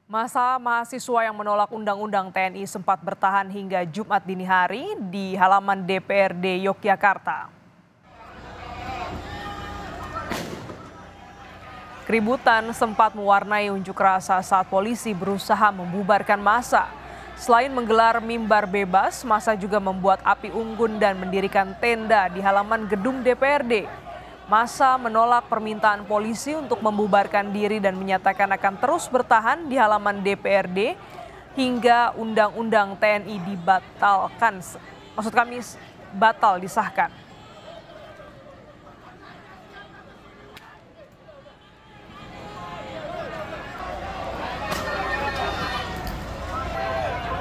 Masa mahasiswa yang menolak Undang-Undang TNI sempat bertahan hingga Jumat dini hari di halaman DPRD Yogyakarta. Keributan sempat mewarnai unjuk rasa saat polisi berusaha membubarkan massa. Selain menggelar mimbar bebas, massa juga membuat api unggun dan mendirikan tenda di halaman gedung DPRD. Massa menolak permintaan polisi untuk membubarkan diri dan menyatakan akan terus bertahan di halaman DPRD hingga Undang-Undang TNI dibatalkan. Maksud kami batal disahkan.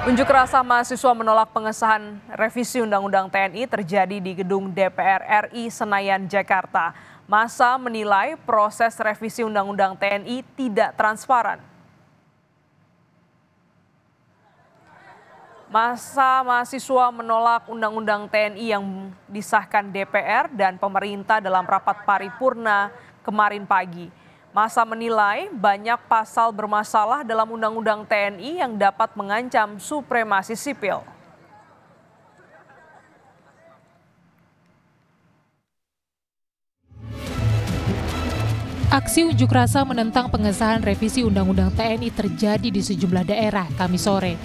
Unjuk rasa mahasiswa menolak pengesahan revisi Undang-Undang TNI terjadi di gedung DPR RI Senayan, Jakarta. Massa menilai proses revisi Undang-Undang TNI tidak transparan. Massa mahasiswa menolak Undang-Undang TNI yang disahkan DPR dan pemerintah dalam rapat paripurna kemarin pagi. Massa menilai banyak pasal bermasalah dalam Undang-Undang TNI yang dapat mengancam supremasi sipil. Aksi unjuk rasa menentang pengesahan revisi Undang-Undang TNI terjadi di sejumlah daerah Kamis sore.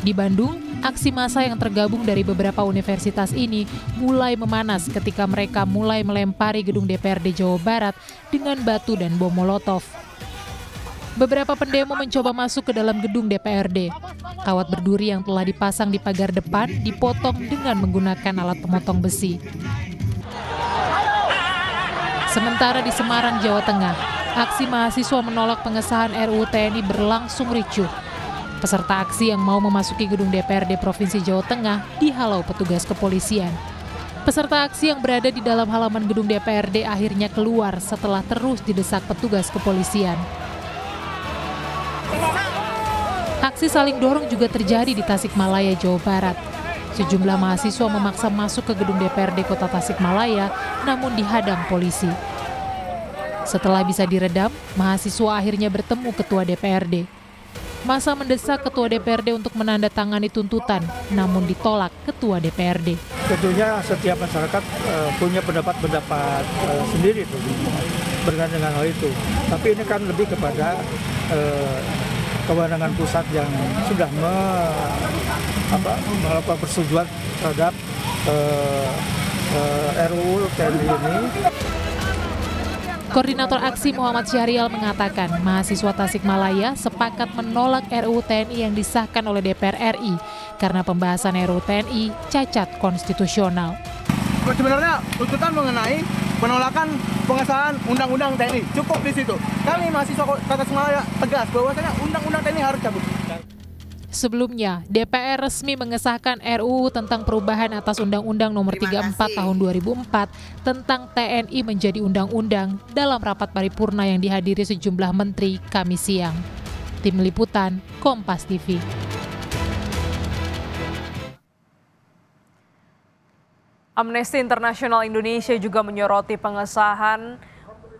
Di Bandung, aksi massa yang tergabung dari beberapa universitas ini mulai memanas ketika mereka mulai melempari gedung DPRD Jawa Barat dengan batu dan bom molotov. Beberapa pendemo mencoba masuk ke dalam gedung DPRD. Kawat berduri yang telah dipasang di pagar depan dipotong dengan menggunakan alat pemotong besi. Sementara di Semarang, Jawa Tengah, aksi mahasiswa menolak pengesahan RUU TNI berlangsung ricuh. Peserta aksi yang mau memasuki gedung DPRD Provinsi Jawa Tengah dihalau petugas kepolisian. Peserta aksi yang berada di dalam halaman gedung DPRD akhirnya keluar setelah terus didesak petugas kepolisian. Aksi saling dorong juga terjadi di Tasikmalaya, Jawa Barat. Sejumlah mahasiswa memaksa masuk ke gedung DPRD Kota Tasikmalaya, namun dihadang polisi. Setelah bisa diredam, mahasiswa akhirnya bertemu Ketua DPRD. Massa mendesak Ketua DPRD untuk menandatangani tuntutan, namun ditolak Ketua DPRD. Tentunya setiap masyarakat punya pendapat sendiri tuh berkaitan dengan hal itu. Tapi ini kan lebih kepada kewenangan pusat yang sudah melakukan persetujuan terhadap RUU TNI ini. Koordinator aksi Muhammad Syahrial mengatakan mahasiswa Tasikmalaya sepakat menolak RUU TNI yang disahkan oleh DPR RI karena pembahasan RUU TNI cacat konstitusional. Sebenarnya tuntutan mengenai penolakan pengesahan Undang-Undang TNI cukup di situ. Kami mahasiswa Tasikmalaya tegas bahwasanya Undang-Undang TNI harus cabut. Sebelumnya, DPR resmi mengesahkan RUU tentang perubahan atas Undang-Undang Nomor 34 Tahun 2004 tentang TNI menjadi undang-undang dalam rapat paripurna yang dihadiri sejumlah menteri Kamis siang. Tim Liputan, Kompas TV. Amnesty International Indonesia juga menyoroti pengesahan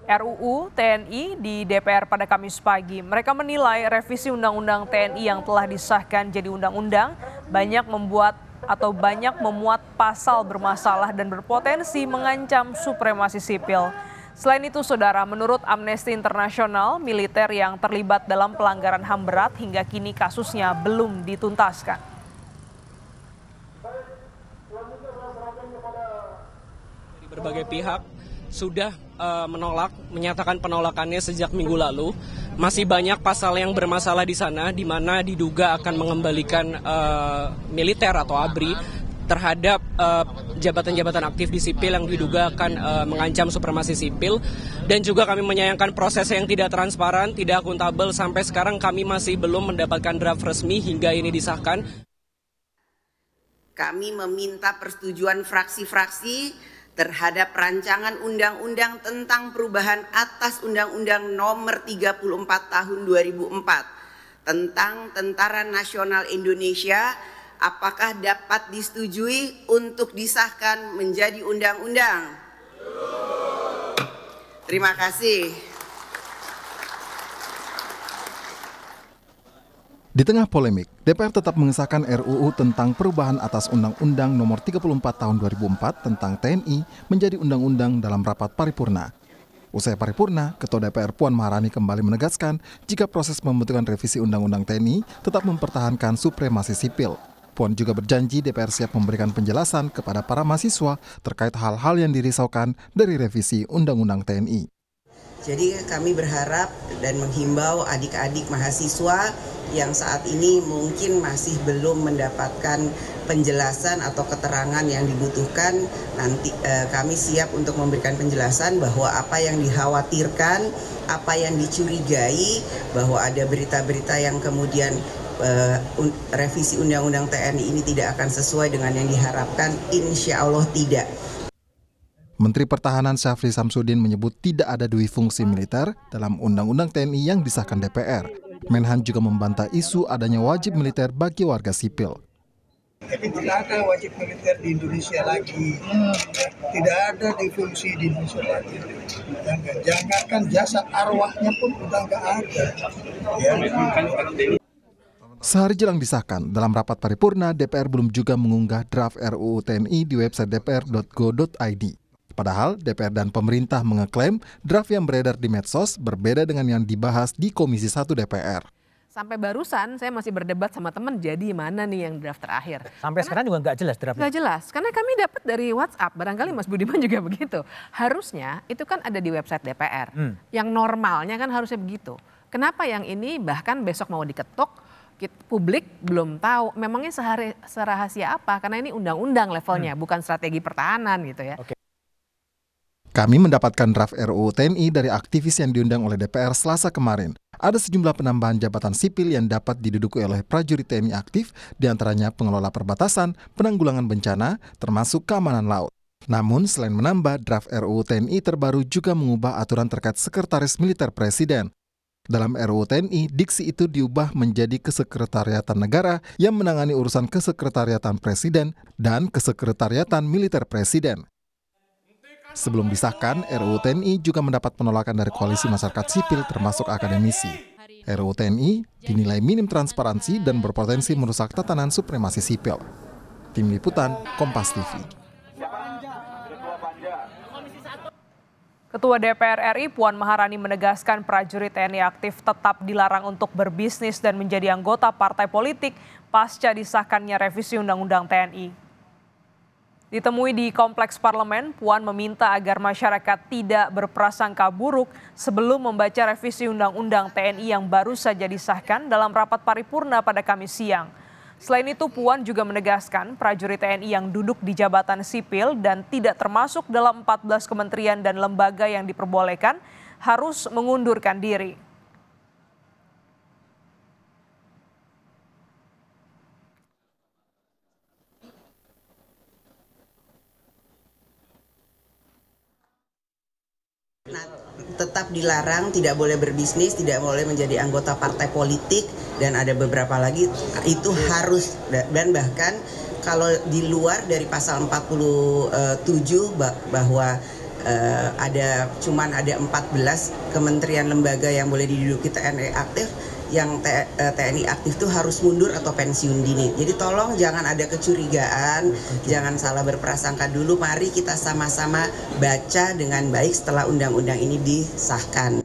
RUU TNI di DPR pada Kamis pagi. Mereka menilai revisi Undang-Undang TNI yang telah disahkan jadi undang-undang banyak memuat pasal bermasalah dan berpotensi mengancam supremasi sipil. Selain itu, saudara, menurut Amnesty International, militer yang terlibat dalam pelanggaran HAM berat hingga kini kasusnya belum dituntaskan. Berbagai pihak sudah menyatakan penolakannya sejak minggu lalu. Masih banyak pasal yang bermasalah di sana, di mana diduga akan mengembalikan militer atau ABRI terhadap jabatan-jabatan aktif di sipil yang diduga akan mengancam supremasi sipil. Dan juga kami menyayangkan proses yang tidak transparan, tidak akuntabel. Sampai sekarang kami masih belum mendapatkan draft resmi hingga ini disahkan. Kami meminta persetujuan fraksi-fraksi terhadap rancangan undang-undang tentang perubahan atas Undang-Undang Nomor 34 Tahun 2004 tentang Tentara Nasional Indonesia, apakah dapat disetujui untuk disahkan menjadi undang-undang? Terima kasih. Di tengah polemik, DPR tetap mengesahkan RUU tentang perubahan atas Undang-Undang Nomor 34 Tahun 2004 tentang TNI menjadi undang-undang dalam rapat paripurna. Usai paripurna, Ketua DPR Puan Maharani kembali menegaskan jika proses pembentukan revisi Undang-Undang TNI tetap mempertahankan supremasi sipil. Puan juga berjanji DPR siap memberikan penjelasan kepada para mahasiswa terkait hal-hal yang dirisaukan dari revisi Undang-Undang TNI. Jadi kami berharap dan menghimbau adik-adik mahasiswa yang saat ini mungkin masih belum mendapatkan penjelasan atau keterangan yang dibutuhkan, nanti kami siap untuk memberikan penjelasan bahwa apa yang dikhawatirkan, apa yang dicurigai, bahwa ada berita-berita yang kemudian revisi Undang-Undang TNI ini tidak akan sesuai dengan yang diharapkan, insya Allah tidak. Menteri Pertahanan Syafri Samsudin menyebut tidak ada dui fungsi militer dalam Undang-Undang TNI yang disahkan DPR. Menhan juga membantah isu adanya wajib militer bagi warga sipil. Jadi tidak ada wajib militer di Indonesia lagi, tidak ada di fungsi di Indonesia lagi. Jangankan jasad arwahnya pun udah nggak ada. Ya. Sehari jelang disahkan, dalam rapat paripurna, DPR belum juga mengunggah draft RUU TNI di website dpr.go.id. Padahal DPR dan pemerintah mengeklaim draft yang beredar di medsos berbeda dengan yang dibahas di Komisi 1 DPR. Sampai barusan saya masih berdebat sama teman, jadi mana nih yang draft terakhir. Sampai sekarang juga nggak jelas draftnya. Nggak jelas, karena kami dapat dari WhatsApp, barangkali Mas Budiman juga begitu. Harusnya itu kan ada di website DPR, yang normalnya kan harusnya begitu. Kenapa yang ini bahkan besok mau diketok, publik belum tahu memangnya serahasia apa, karena ini undang-undang levelnya, bukan strategi pertahanan gitu ya. Oke. Kami mendapatkan draft RUU TNI dari aktivis yang diundang oleh DPR Selasa kemarin. Ada sejumlah penambahan jabatan sipil yang dapat diduduki oleh prajurit TNI aktif, diantaranya pengelola perbatasan, penanggulangan bencana, termasuk keamanan laut. Namun selain menambah, draft RUU TNI terbaru juga mengubah aturan terkait sekretaris militer presiden. Dalam RUU TNI, diksi itu diubah menjadi Kesekretariatan Negara yang menangani urusan Kesekretariatan Presiden dan Kesekretariatan Militer Presiden. Sebelum disahkan, RUU TNI juga mendapat penolakan dari koalisi masyarakat sipil termasuk akademisi. RUU TNI dinilai minim transparansi dan berpotensi merusak tatanan supremasi sipil. Tim Liputan, Kompas TV. Ketua DPR RI Puan Maharani menegaskan prajurit TNI aktif tetap dilarang untuk berbisnis dan menjadi anggota partai politik pasca disahkannya revisi Undang-Undang TNI. Ditemui di Kompleks Parlemen, Puan meminta agar masyarakat tidak berprasangka buruk sebelum membaca revisi Undang-Undang TNI yang baru saja disahkan dalam rapat paripurna pada Kamis siang. Selain itu, Puan juga menegaskan prajurit TNI yang duduk di jabatan sipil dan tidak termasuk dalam 14 kementerian dan lembaga yang diperbolehkan harus mengundurkan diri. Tetap dilarang, tidak boleh berbisnis, tidak boleh menjadi anggota partai politik, dan ada beberapa lagi itu harus, dan bahkan kalau di luar dari pasal 47 bahwa cuman ada 14 kementerian lembaga yang boleh diduduki TNI aktif, yang TNI aktif itu harus mundur atau pensiun dini. Jadi tolong jangan ada kecurigaan, jangan salah berprasangka dulu. Mari kita sama-sama baca dengan baik setelah undang-undang ini disahkan.